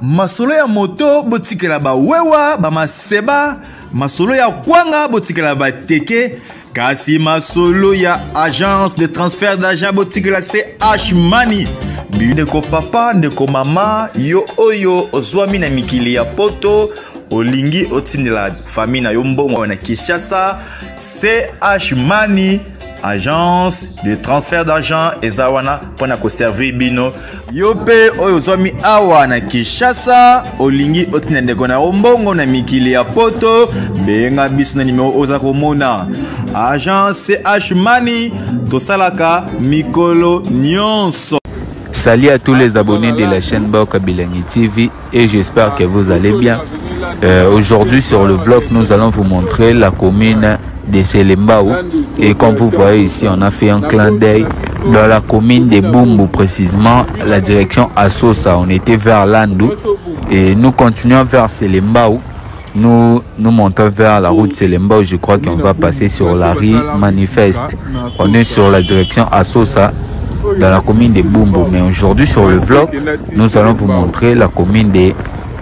Masolo ya moto botikela ba wewa ba maseba, masolo ya kwanga botikela ba teke, kasi masolo ya agence de transfert d'argent botikela CH Money. Ndeko papa, ndeko mama, yo oyo ozwami na mikili ya poto, olingi otindela famille na yo mbongo na Kinshasa, CH Money, agence de transfert d'argent ezawana pona ko servir bino. Yo pe oyo ozwami awa na Kinshasa, olingi otindela ndeko na mbongo na mikili ya poto, benga biso na numéro oza komona. Agence CH Money, tosalaka mikolo nyonso. Salut à tous les abonnés de la chaîne Baoka Bilangi TV et j'espère que vous allez bien. Aujourd'hui sur le vlog, nous allons vous montrer la commune de Selembao. Et comme vous voyez ici, on a fait un clin d'œil dans la commune de Bumbu, précisément la direction Assosa. On était vers Landou et nous continuons vers Selembao. Nous montons vers la route Selembao. Je crois qu'on va passer sur la rue Manifeste. On est sur la direction Assosa, dans la commune de Bumbu. Mais aujourd'hui sur le vlog, nous allons vous montrer la commune de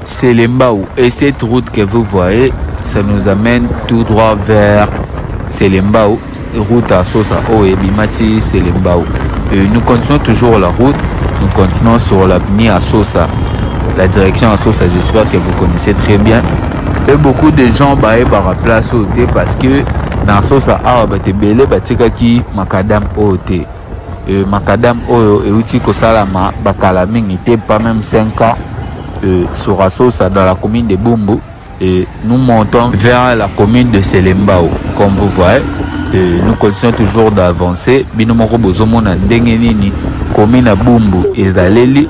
Selembao. Et cette route que vous voyez, ça nous amène tout droit vers Selembao, route à Sosa Oebimati Selembao. Et nous continuons toujours la route, nous continuons sur l'avenue à Sosa, la direction à Sosa. J'espère que vous connaissez très bien. Et beaucoup de gens par place au thé parce que dans Sosa Awabatebele Batikaki Makadam Ote. Makadam Oyo et Uti Kosalama Bakalaming n'était pas même 5 ans sur Assosa dans la commune de Bumbu. Et nous montons vers la commune de Selembao. Comme vous voyez, nous continuons toujours d'avancer. Binomoko Bozomona Ndengenini, commune à Bumbu et Zaleli,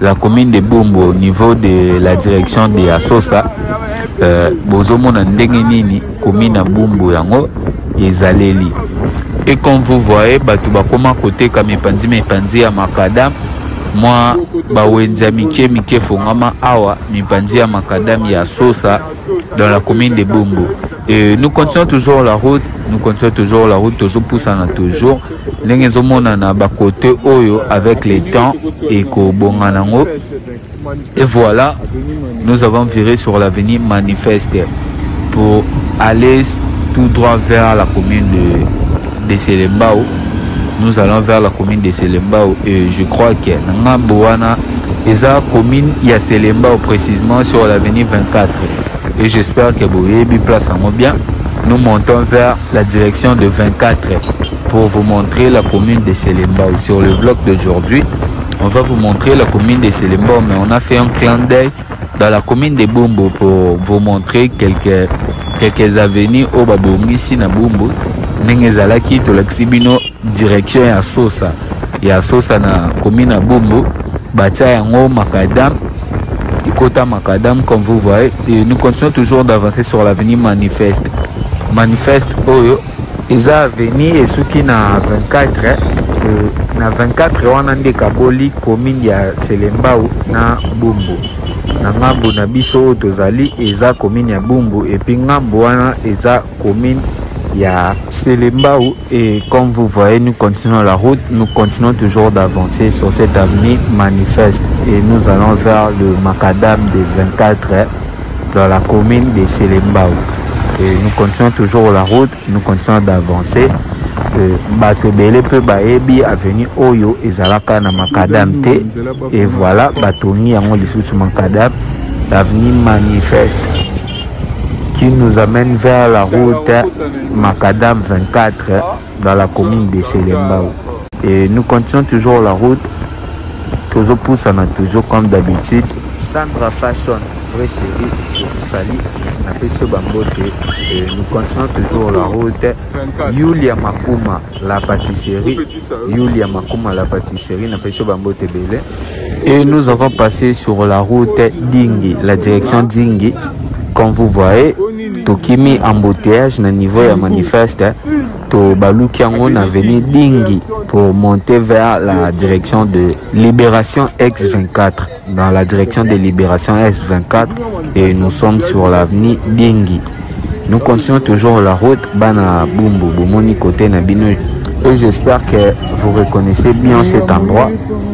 la commune de Bumbu au niveau de la direction de Assosa. Bozomona Ndengenini, commune à Bumbu Yango et Zaleli. Et comme vous voyez, Batouba Koma côté Kamipandi à Makadam, moi, Bawenza Mike Fongama Awa, Mipandi à Makadam ya Sosa, dans la commune de Bumbu. Et nous continuons toujours la route, toujours poussant toujours. N'engezomona na bakote Oyo avec les temps et Kobonganango. Et voilà, nous avons viré sur l'avenue Manifeste pour aller tout droit vers la commune de Selembao. Nous allons vers la commune de Selembao et je crois que Nangambouana est la commune ya Selembao précisément sur l'avenue 24. Et j'espère que vous avez place en bien. Nous montons vers la direction de 24 pour vous montrer la commune de Selembao. Sur le vlog d'aujourd'hui, on va vous montrer la commune de Selembao, mais on a fait un clin d'œil dans la commune de Bumbu pour vous montrer quelques avenues au Babongi ici na Bumbu. Nengezalaki tolakisibino direction ya Sosa. Ya Sosa na commune à Bumbu, Batia yango Makadam, Ikota Makadam comme vous voyez. Et nous continuons toujours d'avancer sur l'avenue Manifeste. Manifeste Oyo, Eza avenue et Suki na 24. Na 24 wana nde kaboli commune ya Selembao na Bumbu. Na ngambo na biso tozali eza commune ya Bumbu et puis ngambo wana eza commune ya Selembao. Et comme vous voyez, nous continuons la route, nous continuons toujours d'avancer sur cette avenue Manifeste et nous allons vers le Makadam de 24 dans la commune de Selembao. Et nous continuons toujours la route, nous continuons d'avancer. Batobele pe baebi avenue Oyo ezalaka na Makadam te. Et voilà, batoni yango lisusu Makadam, l'avenue Manifeste qui nous amène vers la route Makadam 24 dans la commune de Selembao. Et nous continuons toujours la route, toujours poussant toujours comme d'habitude. Sandra Fashion, vrai chéri, je vous salue. Et nous continuons toujours la route. Yulia Makuma, la pâtisserie. Yulia Makuma, la pâtisserie. Et nous avons passé sur la route Dingi, la direction Dingi. Comme vous voyez, Tokimi embouteillage na niveau ya Manifeste. To Balukiango na venu Dingi pour monter vers la direction de Libération X24. Dans la direction de Libération X24. Et nous sommes sur l'avenue Dingi. Nous continuons toujours la route Bana Bumbu, Bomoni côté Nabino. Et j'espère que vous reconnaissez bien cet endroit.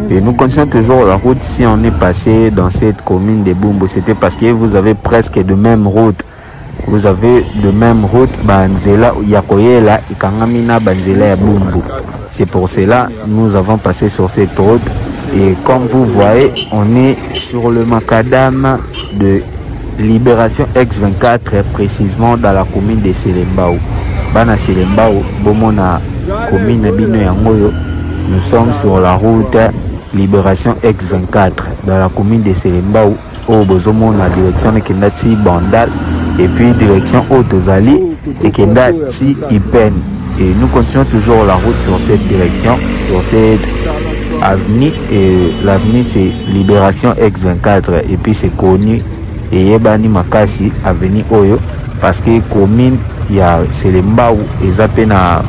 Et nous continuons toujours la route. Si on est passé dans cette commune de Bumbu, c'était parce que vous avez presque de même route. Vous avez de même route, Banzela, Yakoyela, Ikangamina, Banzela et Bumbu. C'est pour cela nous avons passé sur cette route. Et comme vous voyez, on est sur le macadam de Libération X24, précisément dans la commune de Selembao. Bana Selembao, Bomona, commune Bino Yangoyo. Nous sommes sur la route Libération X24 dans la commune de Selembao, au Bozomona, direction de Kendati Bandal, et puis direction Otozali et Kendati Ipen. Et nous continuons toujours la route sur cette direction, sur cette avenue. Et l'avenue c'est Libération X24. Et puis c'est connu et Yebani Makasi, avenue Oyo, parce que commune il y a Selembao et Zapena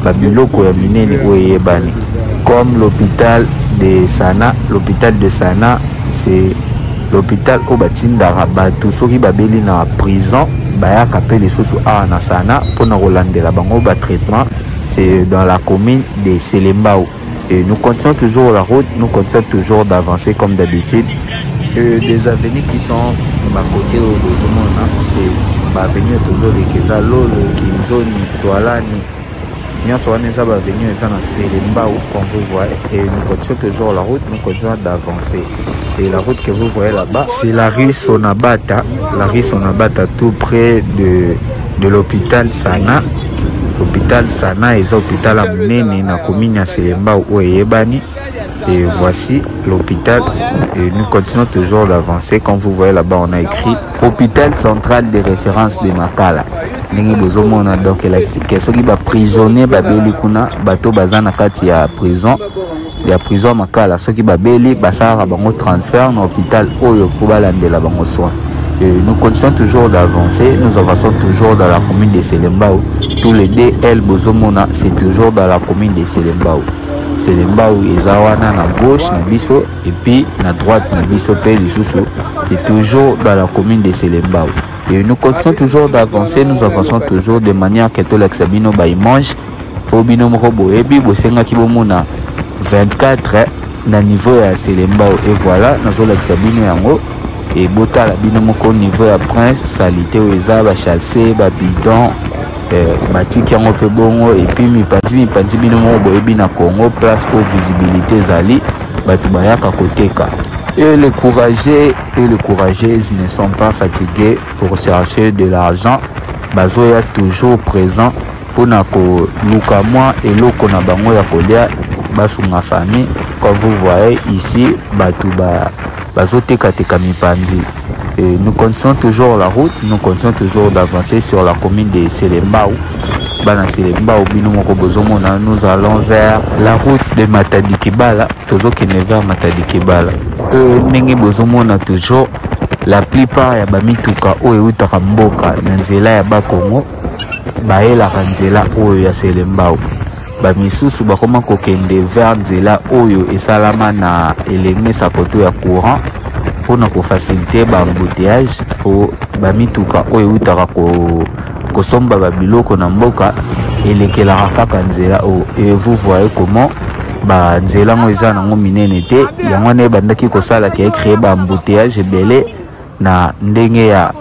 Babiloko ya Minene Oyo Yebani. Comme l'hôpital de Sana, c'est l'hôpital au Batindara, tout ceux qui babeli na prison, baya kapé les sous na Sana pour na Rolande la bango ba traitement, c'est dans la commune de Selembao. Et nous continuons toujours la route, nous continuons toujours d'avancer comme d'habitude. Des avenues qui sont de ma côté au Bozomona, c'est l'avenue toujours de Kezalo, le Kinzoni, Toalani. Nous sommes venus à Selembao, comme vous voyez, et nous continuons toujours la route, nous continuons d'avancer. Et la route que vous voyez là-bas, c'est la rue Sonabata, tout près de l'hôpital Sana. L'hôpital Sana est l'hôpital à Mounene, dans la commune de Selembao, où est Ebani. Et voici l'hôpital, et nous continuons toujours d'avancer. Comme vous voyez là-bas, on a écrit hôpital central de référence de Makala. Donc il y a prisonnier babeli kuna bato bazana kati ya prison Makala, ceux qui babeli basara bango transfert dans l'hôpital Oyo pour balandela bango soin. Et nous continuons toujours d'avancer, nous avançons toujours dans la commune de Selembao. Tous les DL Bozomona, c'est toujours dans la commune de Selembao. Selembao ezawana na gauche na biso et puis na droite na biso pe lisusu, c'est toujours dans la commune de Selembao. Et nous continuons toujours d'avancer, nous avançons toujours de manière que tout l'exabino ba mange pour bino mrobo et puis bosenga ki bomona 24 na niveau ya Selembao. Et voilà nazo l'exabino yango et botala bino moko niveau ya Prince Salité oza ba chasser ba bidon matiki yango pe bongo et puis mipanzi bino moko boyebi na Congo place pour visibilité zali batu bayaka koteka. Et les courageuses ne sont pas fatigués pour chercher de l'argent. Bazoya toujours présent pour nako luka moi et loko na bango ya kolia basunga famille. Comme vous voyez ici, bazoteka teka mipanzi. Et nous continuons toujours la route, nous continuons toujours d'avancer sur la commune de Selembao. Bana Selembao bino moko bozomona, nous allons vers la route de Matadi-Kibala, toujours qui est vers Matadi-Kibala. Ndenge bozomona toujours la plupart ya bamituka oyo utaka mboka na nzela ya Bakongo baelaka nzela oyo ya Selembao. Bamisusu bakoma kokende vers nzela oyo esalama na elenge sapoto ya courant pour na faciliter ba embouteillage pour bamituka oyo utaka kosomba babiloko na mboka elekelaka kaka nzela oyo. Et vous voyez comment ba nzela ngo eza nango minene te yango ne bandaki kosala ki créer ba embouteillage ebele na ndenge ya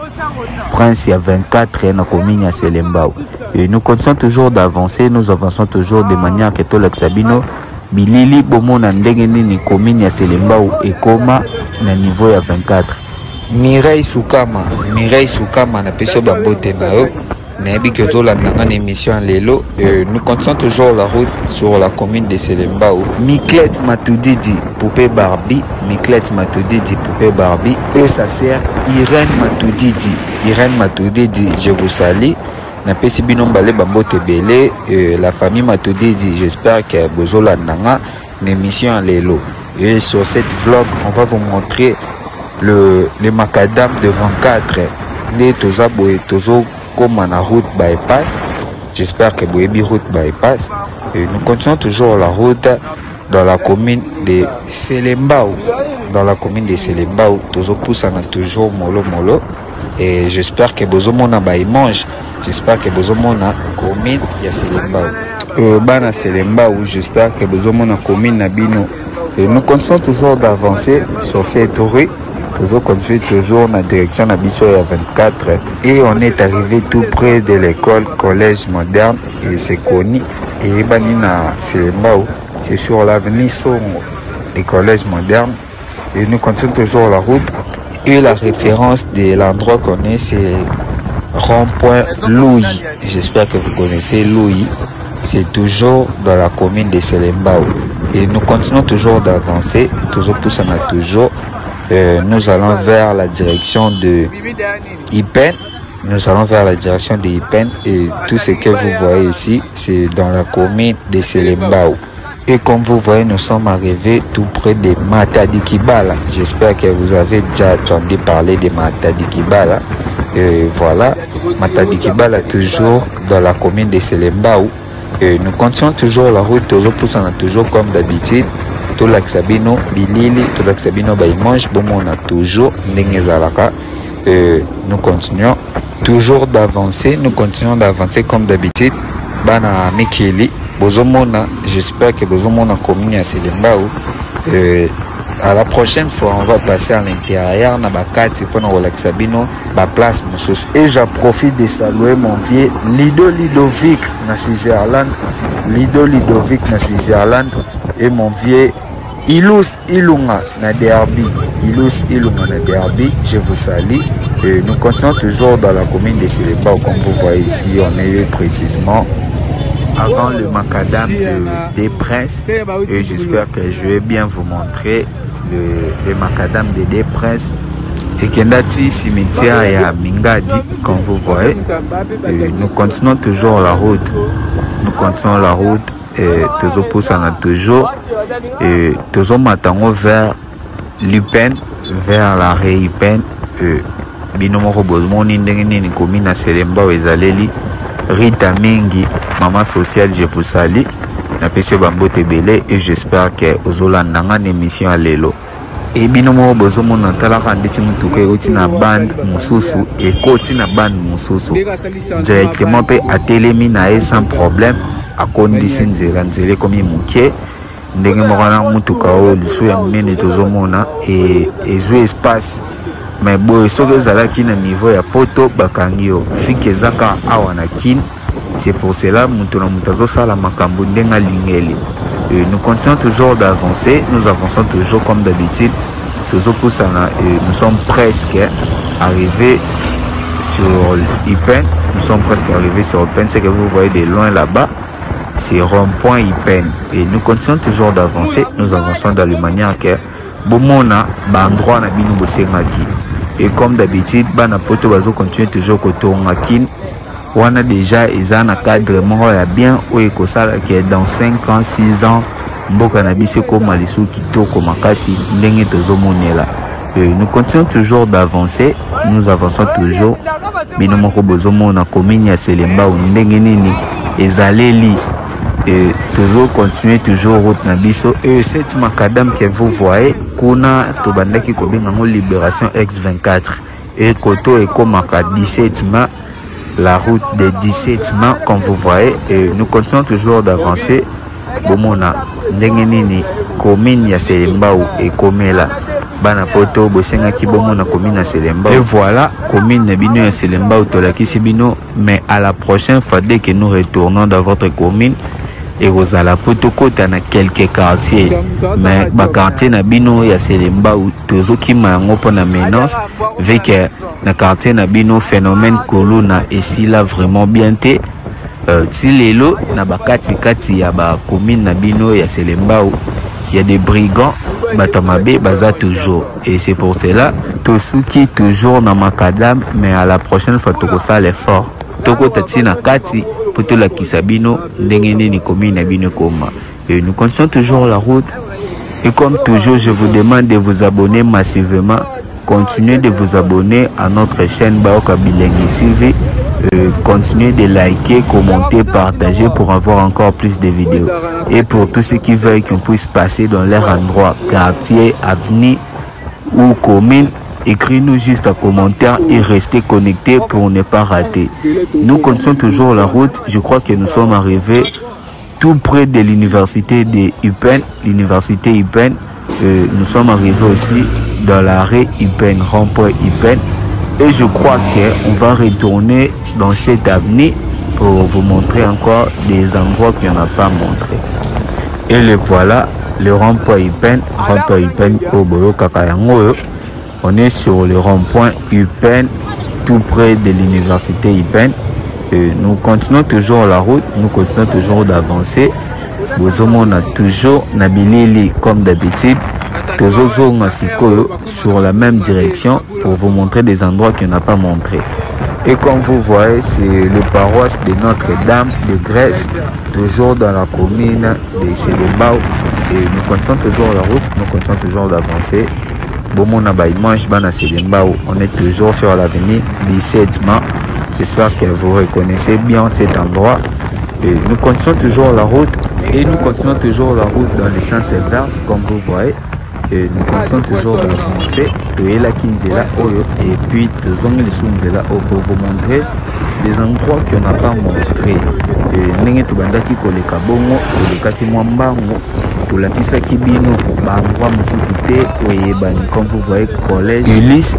Prince ya 24 na commune ya Selembao. Et nous continuons toujours d'avancer, nous avançons toujours de manière que tout l'exabino bilili bomona ndenge nini commune ya Selembao ekoma na niveau ya 24. Mireille Soukama na peso bambote na yo. Émission Lelo. Nous continuons toujours la route sur la commune de Selembao. Miklet Matoudidi, poupée Barbie. Et sa sœur Irène Matoudidi, je vous salue. Na pesi binombale bambote belé, la famille Matoudidi, j'espère que vous avez une émission Lelo. Et sur cette vlog, on va vous montrer le macadam de 24. Les tozo comme la route bypass. J'espère que vous avez route bypass. Et nous continuons toujours la route dans la commune de Selembao. Toujours poussant toujours molo. Et j'espère que vous avez mange. J'espère que vous avez commune de Selembao. Bana Selembao, j'espère que vous avez commune Nabino Et nous continuons toujours d'avancer sur cette rue. Toujours continuer toujours dans la direction de Bissoya 24. Et on est arrivé tout près de l'école collège moderne. Et c'est connu. Et Banina Selembao. C'est sur l'avenue Songo, le collège moderne. Et nous continuons toujours la route. Et la référence de l'endroit qu'on est, c'est rond-point Louis. J'espère que vous connaissez Louis. C'est toujours dans la commune de Selembao. Et nous continuons toujours d'avancer, toujours poussant à toujours. Nous allons vers la direction de Ipen. Nous allons vers la direction de Ipen. Et tout ce que vous voyez ici, c'est dans la commune de Selembao. Et comme vous voyez, nous sommes arrivés tout près de Matadi Kibala. J'espère que vous avez déjà entendu parler de Matadi Kibala. Voilà, Matadi Kibala toujours dans la commune de Selembao. Nous continuons toujours la route, toujours poussant toujours comme d'habitude. Tout l'axabino, bilili, tout l'axabino baïmange, bon on a toujours n'engezalaka. Nous continuons toujours d'avancer, comme d'habitude. Bana Mikeli. Bozomona, j'espère que Bozomona commune à Selembao. À la prochaine fois, on va passer à l'intérieur, na bakati pour nous relaxer bino, ba place Moussous. Et j'en profite de saluer mon vieux Lido Lidovic na Switzerland, et mon vieux Ilous Ilunga na Derby, je vous salue. Et nous continuons toujours dans la commune de Selembao, comme vous voyez ici, on est précisément avant le macadam des Princes. Et j'espère que je vais bien vous montrer le macadam des Princes. Et Kendati cimetière et à Mingadi, comme vous voyez. Et nous continuons toujours la route. Et toujours poussant toujours. Et toujours matango vers l'Upen, vers la Réipen. Binomoro Bozmoni Ndengeni commune à Selembao et Zaleli. Rita Mingi, maman sociale, je vous salue. Napesio Bambo Tebele et j'espère que Ozolanda une émission à l'élo. Et binomo bozomo nantala kanditi mutuke oti na band mususu et koti na band mususu. Directement pe atelemi na e sans problème à condition nzela comme muke ndenge mokana mutuka o liso ya mene tozomona et ezwe espace. Mais bon, ce que ça qui na niveau ya poto bakangio fike zaka awana kin. C'est pour cela que nous sala makambo ndenga lingeli. Nous continuons toujours d'avancer, nous avançons toujours comme d'habitude. Toujours pour ça, nous sommes presque arrivés sur Ipen. C'est que vous voyez de loin là-bas, c'est rond-point Ipen. Et nous continuons toujours d'avancer, nous avançons dans la manière que bomona bandroit na binu bosengaki. Et comme d'habitude, bana poto bazo continue toujours koto ngakin. On a déjà un cadre bien où il que dans 5 ans, 6 ans, nous continuons toujours d'avancer, nous avançons toujours. Mais nous avons commune à Selembao, et toujours continuer toujours route nabiso. Et cette macadam que vous voyez, kuna tobandaki kobenga libération X24 et koto et komaka 17 ma. La route des 17 mains, comme vous voyez, et nous continuons toujours d'avancer. Bomona, Ndengenini, commune ya Selembao et Komela, Banapoto, Bosenga ki bomona commune ya Selembao. Et voilà, commune Nabino ya Selembao, Tolaki Sibino, mais à la prochaine fois, dès que nous retournons dans votre commune, et Rosala Potoko, tu as quelques quartiers, mais le quartier Nabino ya Selembao, toujours qui m'a un menace, vu que le quartier Nabino phénomène Kolona et si là vraiment bien té, Tilelo, Nabakati Kati ya ba commune Nabino ya Selembao, il y a des brigands, Batamabe, Baza toujours. Et c'est pour cela, Tosuki toujours dans Makadam, mais à la prochaine fois, Toko ça l'effort. Toko Tatina Kati, Poto la Kisabino, Ndengene ni commune Nabino Koma. Et nous continuons toujours la route. Et comme toujours, je vous demande de vous abonner massivement. Continuez de vous abonner à notre chaîne Baoka Bilengi TV. Continuez de liker, commenter, partager pour avoir encore plus de vidéos. Et pour tous ceux qui veulent qu'on puisse passer dans leur endroit, quartier, avenue ou commune, écrivez-nous juste un commentaire et restez connectés pour ne pas rater. Nous continuons toujours la route. Je crois que nous sommes arrivés tout près de l'université de UPEN, l'université UPEN. Nous sommes arrivés aussi dans l'arrêt UPEN, rond-point UPEN. Et je crois qu'on va retourner dans cette avenue pour vous montrer encore des endroits qu'on n'a pas montré. Et le voilà, le rond-point UPEN, au Boyo Kakayango. On est sur le rond-point UPEN, tout près de l'université UPEN. Nous continuons toujours la route, nous continuons toujours d'avancer. On a toujours Nabilili comme d'habitude. Sur la même direction pour vous montrer des endroits qu'on n'a pas montrés. Et comme vous voyez, c'est le paroisse de Notre-Dame de Grèce, toujours dans la commune de Selembao. Et nous continuons toujours la route, nous continuons toujours d'avancer. On est toujours sur l'avenue 17 mai. J'espère que vous reconnaissez bien cet endroit. Et nous continuons toujours la route. Et nous continuons toujours la route dans les sens inverses, comme vous voyez. Et nous continuons toujours d'avancer. Et puis, pour vous montrer des endroits qu'on n'a pas montrés. Comme vous voyez, collège Ulysse.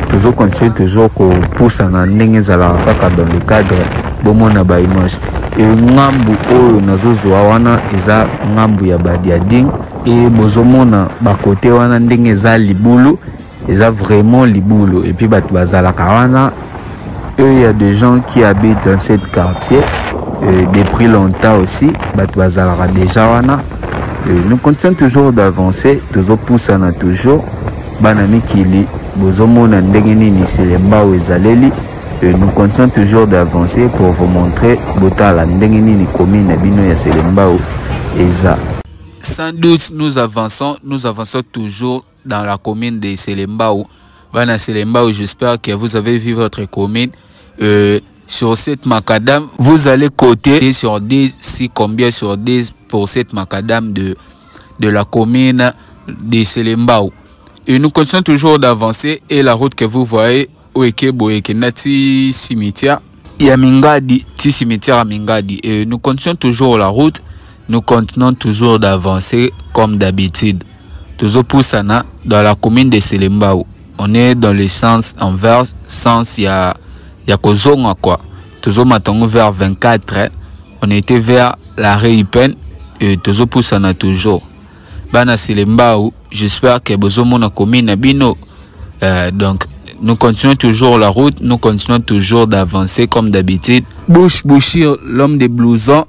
Toujours continuer toujours qu'on pousse en dans le cadre bomona ba image. Et ngambu oyo nazozoa wana eza ngambu ya Badiading. Et bozomona ba côté wana ndenge eza libulu, eza vraiment libulu. Et puis batu bazalaka wana, il y a des gens qui habitent dans cette quartier depuis longtemps aussi. Batu bazalaka déjà wana. Nous continuons toujours d'avancer, toujours poussana toujours. Banami kili bozomona ndenge nini Selembao ezaleli. Nous continuons toujours d'avancer pour vous montrer botala ndenge nini commune bino ya Selembao eza. Sans doute nous avançons toujours dans la commune de Selembao. Bana Selembao, j'espère que vous avez vu votre commune. Sur cette macadam, vous allez coter sur 10, si combien sur 10 pour cette macadam de la commune de Selembao. Et nous continuons toujours d'avancer et la route que vous voyez, Nati cimetière, Yamingadi, cimetière à Mingadi. Et nous continuons toujours la route, nous continuons toujours d'avancer comme d'habitude. Toujours poussana dans la commune de Selembao. On est dans le sens inverse, sens ya Kozonga quoi. Toujours maintenant vers 24, on était vers l'arrêt UPEN et toujours poussana toujours. Bana Selembao, j'espère que bozomona commune bino. Donc nous continuons toujours la route, nous continuons toujours d'avancer comme d'habitude. Bouchir, l'homme des blousons,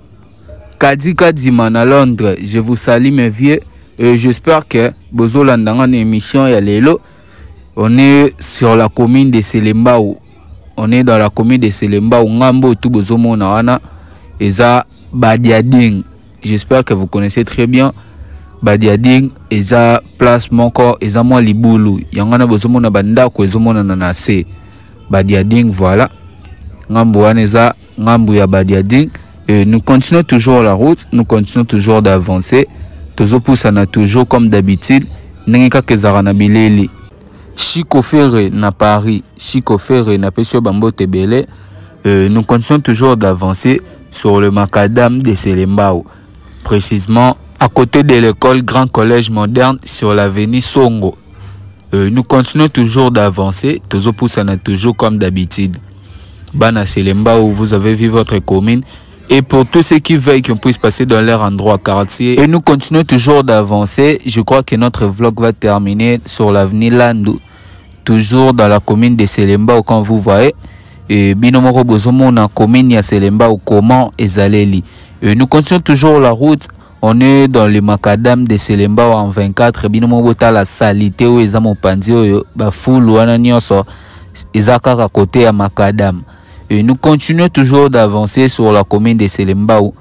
Kadika Dimana Londres, je vous salue mes vieux et j'espère que bozolandanga une émission ya lelo. On est sur la commune de Selembao. On est dans la commune de Selembao, Ngambo tout bozomona wana eza Badiading. J'espère que vous connaissez très bien Badiading, eza place moko eza moi libulu. Yangana bozomona bandako ezomona na se. Badiading voilà. Ngambo wana eza ngambo ya Badiading. Nous continuons toujours la route, nous continuons toujours d'avancer. Toujours poussana toujours comme d'habitude. Nengeka kezara bileli. Chico Ferre na Paris, Chico Ferre na Pesio Bambo Tebele. Nous continuons toujours d'avancer sur le macadam de Selembao. Précisément à côté de l'école Grand Collège Moderne sur l'avenue Songo. Nous continuons toujours d'avancer, toujours poussana toujours comme d'habitude. Bana Selembao, vous avez vu votre commune. Et pour tous ceux qui veulent qu'on puisse passer dans leur endroit quartier. Et nous continuons toujours d'avancer. Je crois que notre vlog va terminer sur l'avenue Landou. Toujours dans la commune de Selembao, comme vous voyez. Et binomoro bozomo na commune ya Selembao, comment ezaleli. Nous continuons toujours la route. On est dans le macadam de Selembao en 24. Binomoro la salité ou ezamo panzio ba full wana nyonso ezaka à côté à macadam. Et nous continuons toujours d'avancer sur la commune de Selembao.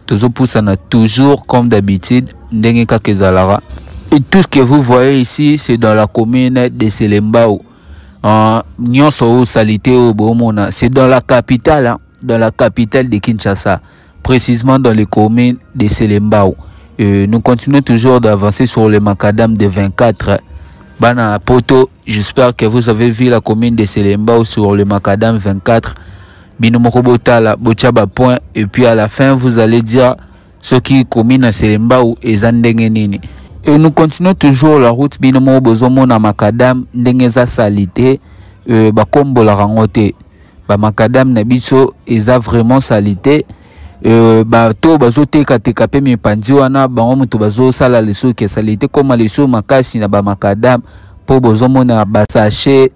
Toujours poussana toujours comme d'habitude. Et tout ce que vous voyez ici, c'est dans la commune de Selembao. C'est dans la capitale, dans la capitale de Kinshasa. Précisément dans les communes de Selembao. Nous continuons toujours d'avancer sur le macadam de 24. Bana Poto, j'espère que vous avez vu la commune de Selembao sur le macadam 24. Binomoko botala, bochaba point. Et puis à la fin, vous allez dire soki commune na Selembao eza ndenge nini. Et nous continuons toujours la route binomo bozomo na makadam ndenge za salité bakombola rangote ba makadam na biso eza vraiment salité bato bazoteka teka pe mipanzi wana bango mutu bazosala leso ke salité koma leso makasi na ba makadam po bozomona basachet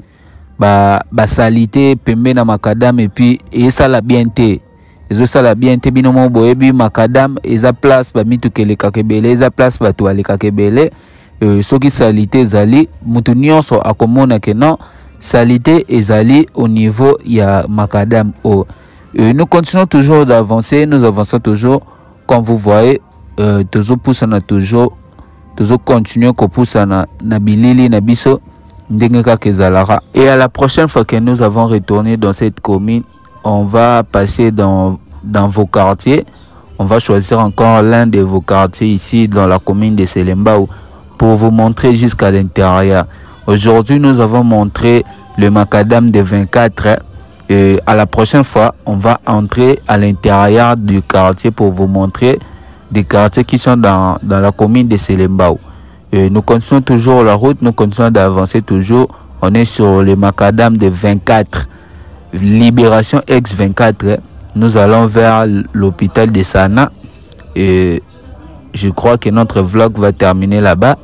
basalité pembe na makadam et puis esala bien te ezosala bien te binomo boyebi makadam eza place bamitukeleka kebele eza place bato aleka kebele soki salité ezali mutu nyonso akomona ke non salité ezali au niveau ya makadam o. Nous continuons toujours d'avancer, nous avançons toujours comme vous voyez toujours poussana toujours continuer ko poussana na bilili na biso ndenge kaka ezalara. Et à la prochaine fois que nous avons retourné dans cette commune, on va passer dans vos quartiers. On va choisir encore l'un de vos quartiers ici dans la commune de Selembao pour vous montrer jusqu'à l'intérieur. Aujourd'hui, nous avons montré le macadam de 24. Et à la prochaine fois, on va entrer à l'intérieur du quartier pour vous montrer des quartiers qui sont dans la commune de Selembao. Et nous continuons toujours la route, nous continuons d'avancer toujours. On est sur le macadam de 24. Libération ex-24. Nous allons vers l'hôpital de Sana. Et je crois que notre vlog va terminer là-bas.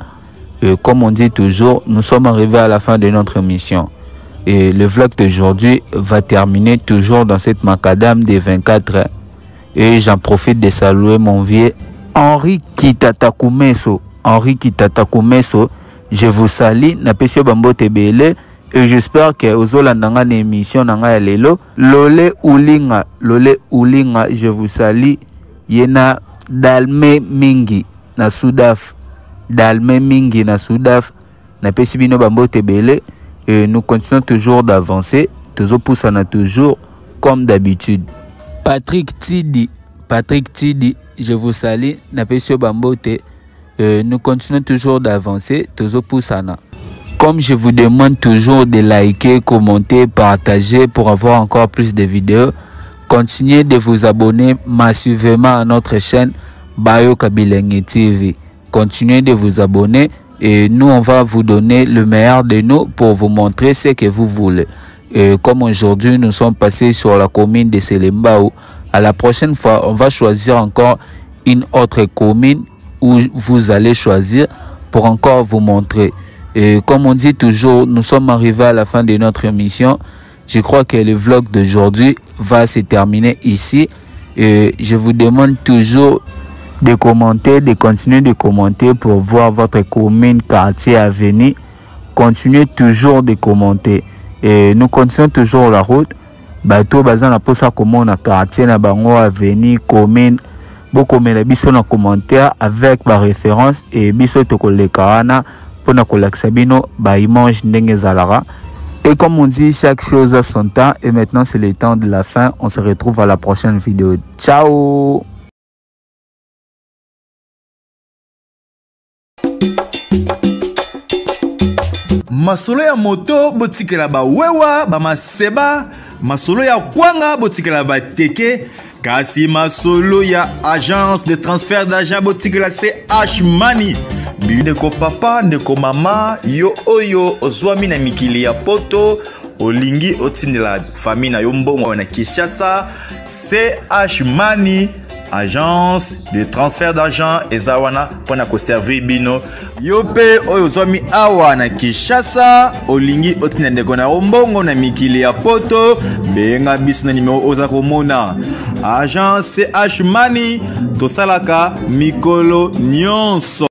Comme on dit toujours, nous sommes arrivés à la fin de notre mission. Et le vlog d'aujourd'hui va terminer toujours dans cette macadam des 24. Et j'en profite de saluer mon vieux Henri Kitatakumeso. Henri Kitatakumeso, je vous salue. Napesio Bambo Tebele. Et j'espère que ozolandanga l'émission nanga ya lelo. Lole Ulinga, je vous salue. Yena Dalme Mingi na Soudaf. Dalme Mingi na Soudaf. Napesi bino Bambo Tebele. Et nous continuons toujours d'avancer. Toujours poussana toujours comme d'habitude. Patrick Tidi, je vous salue. Napesio Bambote. Nous continuons toujours d'avancer. Toujours poussana. Comme je vous demande toujours de liker, commenter, partager pour avoir encore plus de vidéos, continuez de vous abonner massivement à notre chaîne Bayoka Bilengi TV. Continuez de vous abonner et nous on va vous donner le meilleur de nous pour vous montrer ce que vous voulez. Et comme aujourd'hui nous sommes passés sur la commune de Selembao, à la prochaine fois on va choisir encore une autre commune où vous allez choisir pour encore vous montrer. Et comme on dit toujours, nous sommes arrivés à la fin de notre émission. Je crois que le vlog d'aujourd'hui va se terminer ici. Et je vous demande toujours de commenter, de continuer de commenter pour voir votre commune, quartier à venir. Continuez toujours de commenter. Et nous continuons toujours la route. Bato bazana posa comment na quartier na bango à venir, commune. Beaucoup de biso na commentaire avec ma référence et biso tokolekana. Pour na ba image ndenge zalara. Et comme on dit, chaque chose a son temps. Et maintenant, c'est le temps de la fin. On se retrouve à la prochaine vidéo. Ciao! Masolo ya moto botikela ba wewa ba maseba, masolo ya kwanga botikela ba teke, kasi masolo ya agence de transfert d'argent botikela CH Money. Ndeko papa, ndeko mama, yo oyo ozwami na mikili ya poto, olingi otindela famille na yo mbongo na Kinshasa, CH Money, agence de transfert d'argent ezawana pona ko servir bino. Yo pe oyo ozwami awa na Kinshasa, olingi otindela ndeko na mbongo na mikili ya poto, benga biso na numéro oza komona. Agence CH Money, tosalaka mikolo nyonso.